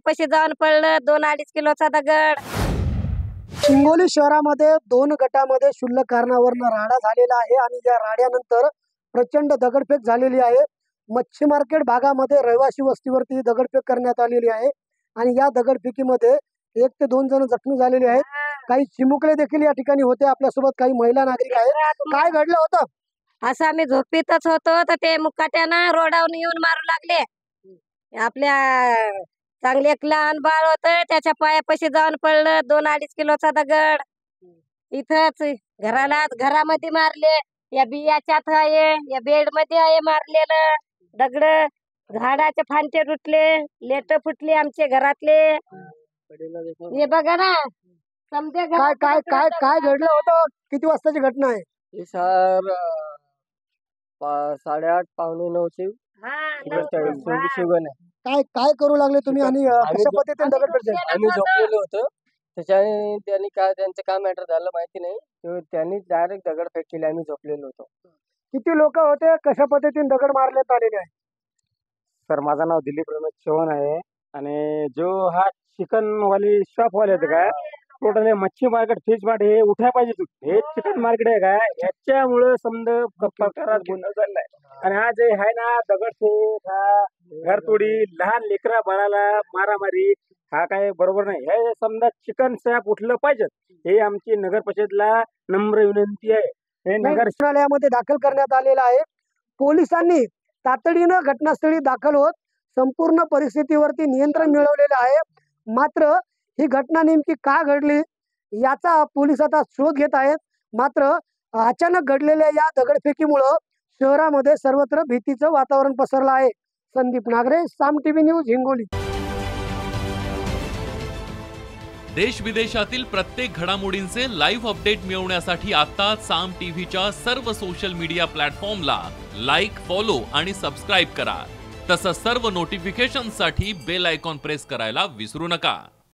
पायापाशी जाऊन पडलं 2-2.5 किलोचा दगड। हिंगोली शहरामध्ये 2 गटामध्ये क्षुल्लक कारणावरून राडा झालेला आहे आणि या राड्यानंतर प्रचंड दगडफेक झालेली आहे। मच्छी मार्केट भागामध्ये रहिवासी वस्तीवरती दगडफेक करण्यात आलेली आहे आणि या दगडफेकीमध्ये 1 ते 2 जण जखमी झालेले आहेत। काही चिमुकले देखील या ठिकाणी होते। आपल्यासोबत काही महिला नागरिक आहेत। काय घडलं होतं? असं आम्ही झोपीतच होतो तर ते मुकाट्यानं रोडावरून येऊन मारू लागले। आपल्या चांगले एक लहान बाळ होतं, त्याच्या पायापाशी जाऊन पडलं 2-2.5 किलोचा दगड। इथंच घरामध्ये मारले, या बियाच्यात आहे, या बेड मध्ये आहे मारलेलं दगड। झाडाचे फांटे तुटले, लेट फुटले आमचे घरातले। हे बघा ना, समजे काय काय काय काय घडलं होतं? किती वाजताची घटना आहे? ही सर 8:30 पावणे 9ची शिवगण आहे। काय काय करू लागले तुम्ही आणि कशा पद्धतीने दगडफेक झाली? आम्ही झोपलेलो होतो, त्याच्याने त्यांनी काय त्यांचं काय मॅटर झालं माहिती नाही, त्यांनी डायरेक्ट दगडफेक केली। आम्ही झोपलेलो होतो। किती लोक होते? कशा पद्धतीने दगड मारण्यात आलेले आहे? सर माझं नाव दिलीप रमेश चव्हाण आहे आणि जो हा चिकन वाली शॉप वाले होते का टोटल मच्छी मार्केट फिश मार्केट हे उठाय पाहिजे। हे चिकन मार्केट आहे का याच्यामुळे समजा प्रकारात गुन्हा चाललाय आणि हा जे आहे ना दगडफेक, हा घरतोडी, लहान लेकरा बाळाला मारामारी, हा काय बरोबर नाही। हे समजा चिकन शॉप उठलं पाहिजे, हे आमची नगर परिषदला नम्र विनंती आहे। हे नगर न्यायालयामध्ये दाखल करण्यात आलेला आहे। पोलिसांनी तातडीनं घटनास्थळी दाखल होत संपूर्ण परिस्थितीवरती नियंत्रण मिळवलेलं आहे। मात्र ही घटना नेमकी का घडली याचा पोलीस आता शोध घेत आहेत। मात्र अचानक घडलेल्या या दगडफेकीमुळे शहरामध्ये सर्वत्र भीतीचं वातावरण पसरलं आहे। संदीप नागरे, साम टीव्ही न्यूज, हिंगोली। देश विदेशातील प्रत्येक घडामोडींचे लाईव्ह अपडेट मिळवण्यासाठी आता साम टीव्हीच्या सर्व सोशल मीडिया प्लॅटफॉर्मला लाईक, फॉलो आणि सबस्क्राईब करा। तसंच सर्व नोटिफिकेशनसाठी बेल आयकॉन प्रेस करायला विसरू नका।